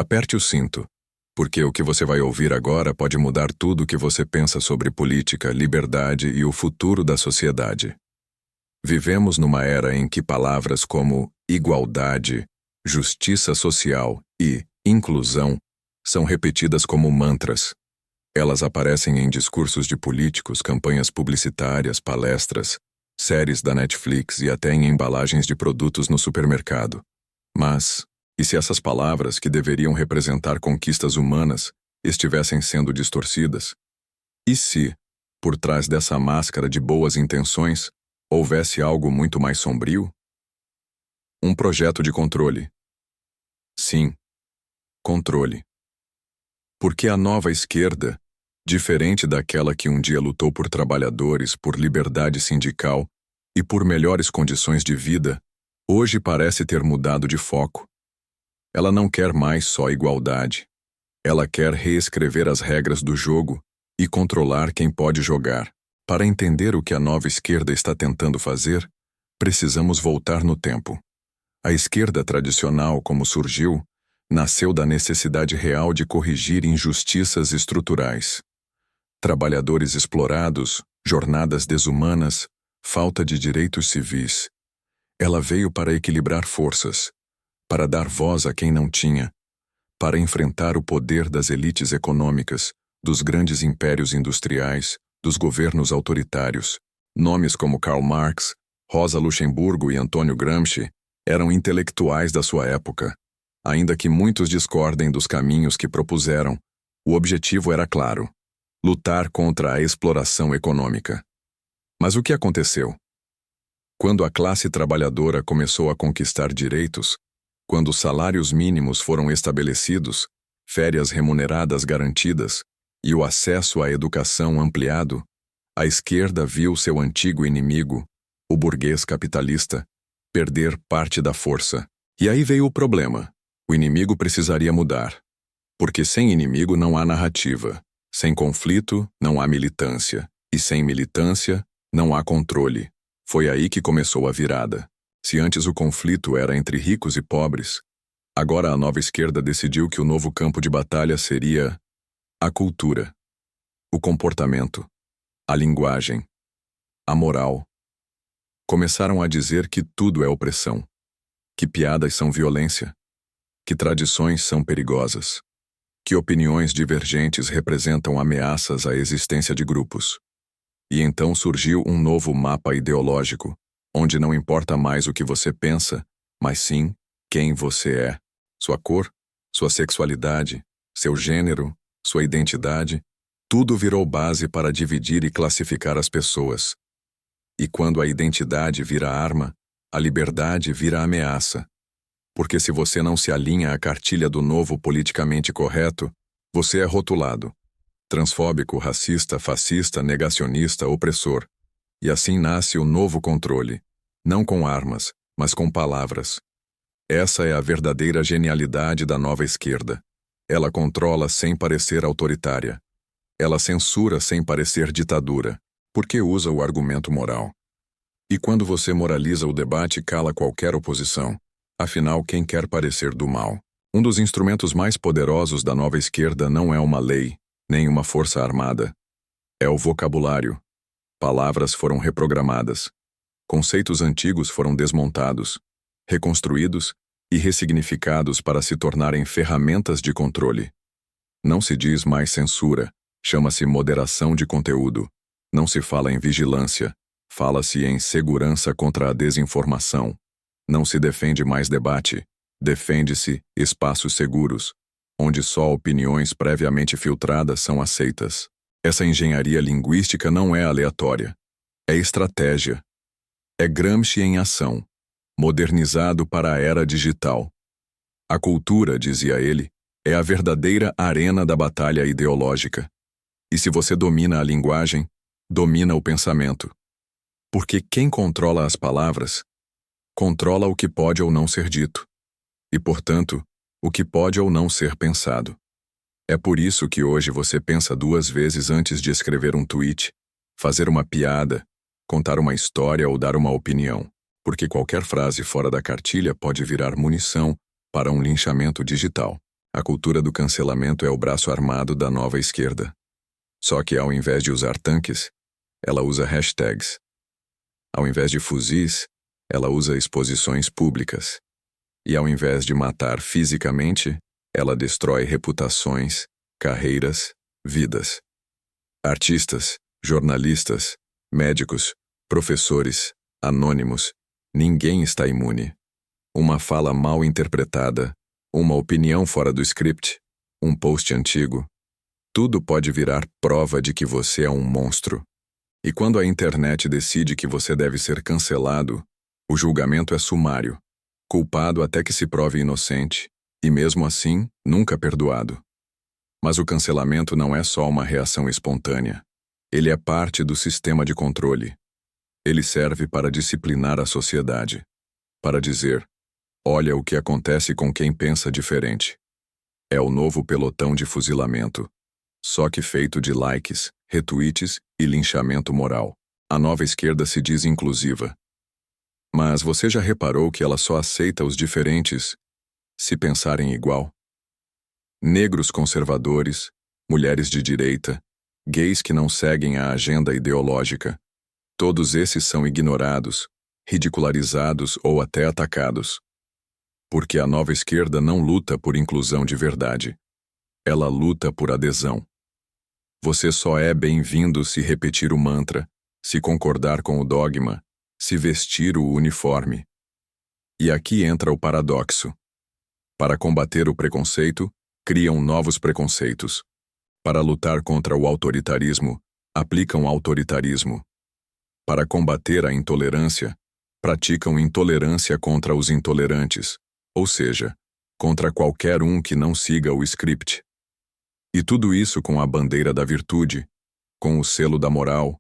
Aperte o cinto, porque o que você vai ouvir agora pode mudar tudo o que você pensa sobre política, liberdade e o futuro da sociedade. Vivemos numa era em que palavras como igualdade, justiça social e inclusão são repetidas como mantras. Elas aparecem em discursos de políticos, campanhas publicitárias, palestras, séries da Netflix e até em embalagens de produtos no supermercado. Mas, e se essas palavras, que deveriam representar conquistas humanas, estivessem sendo distorcidas? E se, por trás dessa máscara de boas intenções, houvesse algo muito mais sombrio? Um projeto de controle. Sim, controle. Porque a nova esquerda, diferente daquela que um dia lutou por trabalhadores, por liberdade sindical e por melhores condições de vida, hoje parece ter mudado de foco. Ela não quer mais só igualdade. Ela quer reescrever as regras do jogo e controlar quem pode jogar. Para entender o que a nova esquerda está tentando fazer, precisamos voltar no tempo. A esquerda tradicional, como surgiu, nasceu da necessidade real de corrigir injustiças estruturais. Trabalhadores explorados, jornadas desumanas, falta de direitos civis. Ela veio para equilibrar forças, para dar voz a quem não tinha, para enfrentar o poder das elites econômicas, dos grandes impérios industriais, dos governos autoritários. Nomes como Karl Marx, Rosa Luxemburgo e Antônio Gramsci eram intelectuais da sua época. Ainda que muitos discordem dos caminhos que propuseram, o objetivo era claro: lutar contra a exploração econômica. Mas o que aconteceu? Quando a classe trabalhadora começou a conquistar direitos, quando os salários mínimos foram estabelecidos, férias remuneradas garantidas e o acesso à educação ampliado, a esquerda viu seu antigo inimigo, o burguês capitalista, perder parte da força. E aí veio o problema. O inimigo precisaria mudar. Porque sem inimigo não há narrativa. Sem conflito, não há militância. E sem militância, não há controle. Foi aí que começou a virada. Se antes o conflito era entre ricos e pobres, agora a nova esquerda decidiu que o novo campo de batalha seria a cultura, o comportamento, a linguagem, a moral. Começaram a dizer que tudo é opressão, que piadas são violência, que tradições são perigosas, que opiniões divergentes representam ameaças à existência de grupos. E então surgiu um novo mapa ideológico, onde não importa mais o que você pensa, mas sim quem você é. Sua cor, sua sexualidade, seu gênero, sua identidade, tudo virou base para dividir e classificar as pessoas. E quando a identidade vira arma, a liberdade vira ameaça. Porque se você não se alinha à cartilha do novo politicamente correto, você é rotulado. Transfóbico, racista, fascista, negacionista, opressor. E assim nasce o novo controle. Não com armas, mas com palavras. Essa é a verdadeira genialidade da nova esquerda. Ela controla sem parecer autoritária. Ela censura sem parecer ditadura, porque usa o argumento moral. E quando você moraliza o debate, cala qualquer oposição. Afinal, quem quer parecer do mal? Um dos instrumentos mais poderosos da nova esquerda não é uma lei, nem uma força armada. É o vocabulário. Palavras foram reprogramadas. Conceitos antigos foram desmontados, reconstruídos e ressignificados para se tornarem ferramentas de controle. Não se diz mais censura, chama-se moderação de conteúdo. Não se fala em vigilância, fala-se em segurança contra a desinformação. Não se defende mais debate, defende-se espaços seguros, onde só opiniões previamente filtradas são aceitas. Essa engenharia linguística não é aleatória, é estratégia. É Gramsci em ação, modernizado para a era digital. A cultura, dizia ele, é a verdadeira arena da batalha ideológica. E se você domina a linguagem, domina o pensamento. Porque quem controla as palavras, controla o que pode ou não ser dito. E, portanto, o que pode ou não ser pensado. É por isso que hoje você pensa 2 vezes antes de escrever um tweet, fazer uma piada, contar uma história ou dar uma opinião, porque qualquer frase fora da cartilha pode virar munição para um linchamento digital. A cultura do cancelamento é o braço armado da nova esquerda. Só que ao invés de usar tanques, ela usa hashtags. Ao invés de fuzis, ela usa exposições públicas. E ao invés de matar fisicamente, ela destrói reputações, carreiras, vidas. Artistas, jornalistas, médicos, professores, anônimos, ninguém está imune. Uma fala mal interpretada, uma opinião fora do script, um post antigo, tudo pode virar prova de que você é um monstro. E quando a internet decide que você deve ser cancelado, o julgamento é sumário, culpado até que se prove inocente, e mesmo assim, nunca perdoado. Mas o cancelamento não é só uma reação espontânea. Ele é parte do sistema de controle. Ele serve para disciplinar a sociedade, para dizer: olha o que acontece com quem pensa diferente. É o novo pelotão de fuzilamento, só que feito de likes, retweets e linchamento moral. A nova esquerda se diz inclusiva. Mas você já reparou que ela só aceita os diferentes se pensarem igual? Negros conservadores, mulheres de direita, gays que não seguem a agenda ideológica, todos esses são ignorados, ridicularizados ou até atacados. Porque a nova esquerda não luta por inclusão de verdade. Ela luta por adesão. Você só é bem-vindo se repetir o mantra, se concordar com o dogma, se vestir o uniforme. E aqui entra o paradoxo. Para combater o preconceito, criam novos preconceitos. Para lutar contra o autoritarismo, aplicam autoritarismo. Para combater a intolerância, praticam intolerância contra os intolerantes, ou seja, contra qualquer um que não siga o script. E tudo isso com a bandeira da virtude, com o selo da moral,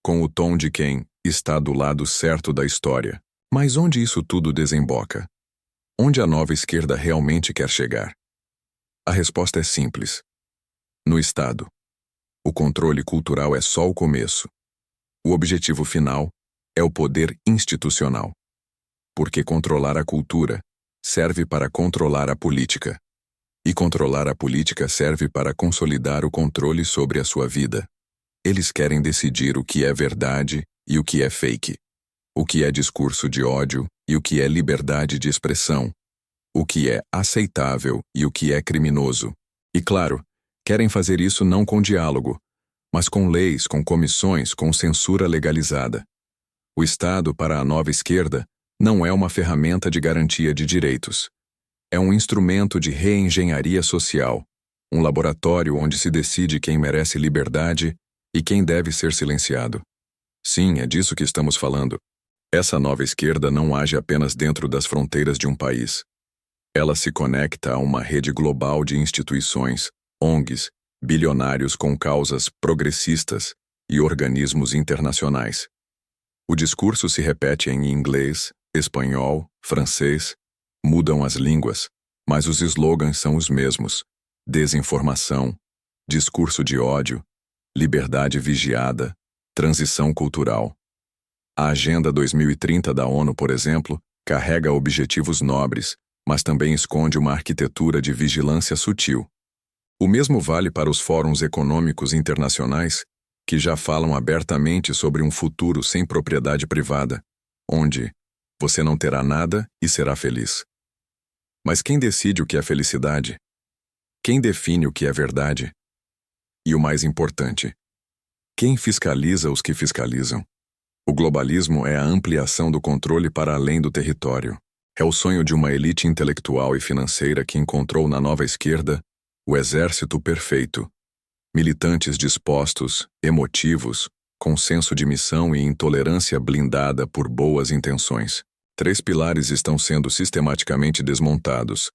com o tom de quem está do lado certo da história. Mas onde isso tudo desemboca? Onde a nova esquerda realmente quer chegar? A resposta é simples. No Estado. O controle cultural é só o começo. O objetivo final é o poder institucional. Porque controlar a cultura serve para controlar a política. E controlar a política serve para consolidar o controle sobre a sua vida. Eles querem decidir o que é verdade e o que é fake. O que é discurso de ódio e o que é liberdade de expressão. O que é aceitável e o que é criminoso. E claro, querem fazer isso não com diálogo, mas com leis, com comissões, com censura legalizada. O Estado, para a nova esquerda, não é uma ferramenta de garantia de direitos. É um instrumento de reengenharia social, um laboratório onde se decide quem merece liberdade e quem deve ser silenciado. Sim, é disso que estamos falando. Essa nova esquerda não age apenas dentro das fronteiras de um país. Ela se conecta a uma rede global de instituições, ONGs, bilionários com causas progressistas e organismos internacionais. O discurso se repete em inglês, espanhol, francês, mudam as línguas, mas os slogans são os mesmos: desinformação, discurso de ódio, liberdade vigiada, transição cultural. A Agenda 2030 da ONU, por exemplo, carrega objetivos nobres, mas também esconde uma arquitetura de vigilância sutil. O mesmo vale para os fóruns econômicos internacionais, que já falam abertamente sobre um futuro sem propriedade privada, onde você não terá nada e será feliz. Mas quem decide o que é felicidade? Quem define o que é verdade? E o mais importante, quem fiscaliza os que fiscalizam? O globalismo é a ampliação do controle para além do território. É o sonho de uma elite intelectual e financeira que encontrou na nova esquerda o exército perfeito. Militantes dispostos, emotivos, com senso de missão e intolerância blindada por boas intenções. 3 pilares estão sendo sistematicamente desmontados: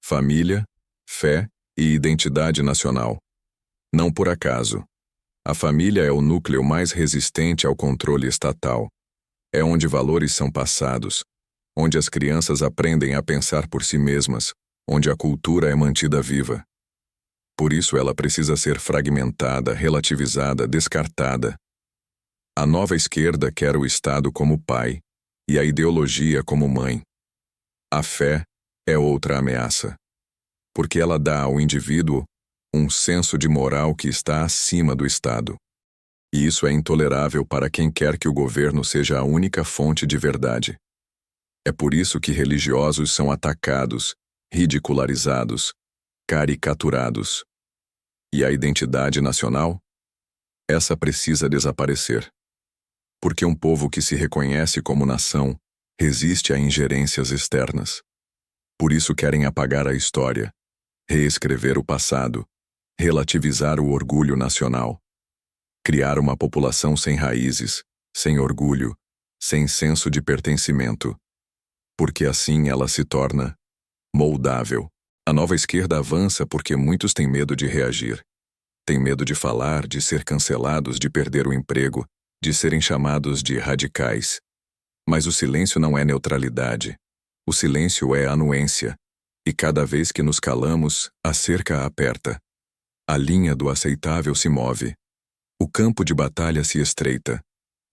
família, fé e identidade nacional. Não por acaso. A família é o núcleo mais resistente ao controle estatal. É onde valores são passados, onde as crianças aprendem a pensar por si mesmas, onde a cultura é mantida viva. Por isso ela precisa ser fragmentada, relativizada, descartada. A nova esquerda quer o Estado como pai e a ideologia como mãe. A fé é outra ameaça. porque ela dá ao indivíduo um senso de moral que está acima do Estado. E isso é intolerável para quem quer que o governo seja a única fonte de verdade. É por isso que religiosos são atacados, ridicularizados, caricaturados. E a identidade nacional? Essa precisa desaparecer. Porque um povo que se reconhece como nação resiste a ingerências externas. Por isso querem apagar a história, reescrever o passado, relativizar o orgulho nacional. Criar uma população sem raízes, sem orgulho, sem senso de pertencimento. Porque assim ela se torna moldável. A nova esquerda avança porque muitos têm medo de reagir. Têm medo de falar, de ser cancelados, de perder o emprego, de serem chamados de radicais. Mas o silêncio não é neutralidade. O silêncio é anuência. E cada vez que nos calamos, a cerca aperta. A linha do aceitável se move. O campo de batalha se estreita.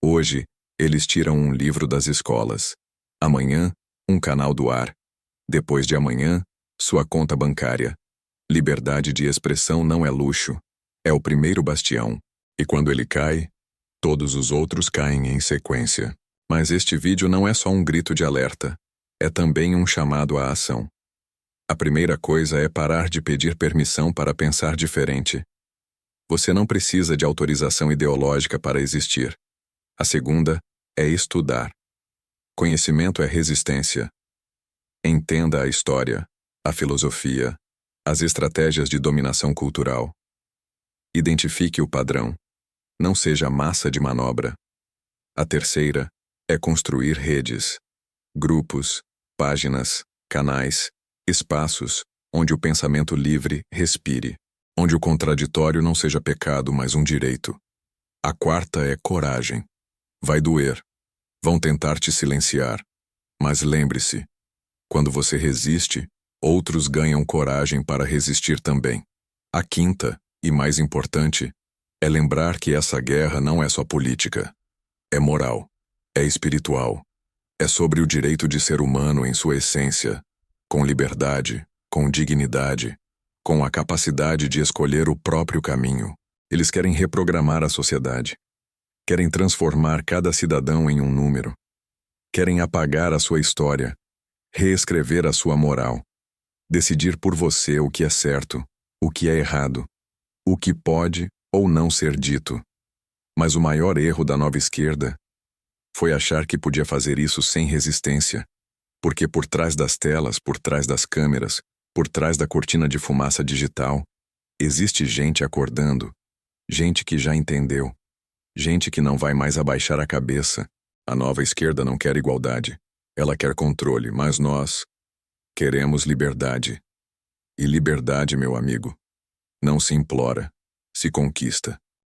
Hoje, eles tiram um livro das escolas. Amanhã, um canal do ar. Depois de amanhã, sua conta bancária. Liberdade de expressão não é luxo. É o primeiro bastião. E quando ele cai, todos os outros caem em sequência. Mas este vídeo não é só um grito de alerta. É também um chamado à ação. A primeira coisa é parar de pedir permissão para pensar diferente. Você não precisa de autorização ideológica para existir. A segunda é estudar. Conhecimento é resistência. Entenda a história, a filosofia, as estratégias de dominação cultural. Identifique o padrão. Não seja massa de manobra. A terceira é construir redes, grupos, páginas, canais, espaços onde o pensamento livre respire, onde o contraditório não seja pecado, mas um direito. A quarta é coragem. Vai doer. Vão tentar te silenciar. Mas lembre-se, quando você resiste, outros ganham coragem para resistir também. A quinta, e mais importante, é lembrar que essa guerra não é só política. É moral. É espiritual. É sobre o direito de ser humano em sua essência, com liberdade, com dignidade, com a capacidade de escolher o próprio caminho. Eles querem reprogramar a sociedade. Querem transformar cada cidadão em um número. Querem apagar a sua história, reescrever a sua moral, decidir por você o que é certo, o que é errado, o que pode ou não ser dito. Mas o maior erro da nova esquerda foi achar que podia fazer isso sem resistência, porque por trás das telas, por trás das câmeras, por trás da cortina de fumaça digital, existe gente acordando, gente que já entendeu, gente que não vai mais abaixar a cabeça. A nova esquerda não quer igualdade, ela quer controle, mas nós queremos liberdade. E liberdade, meu amigo, não se implora, se conquista.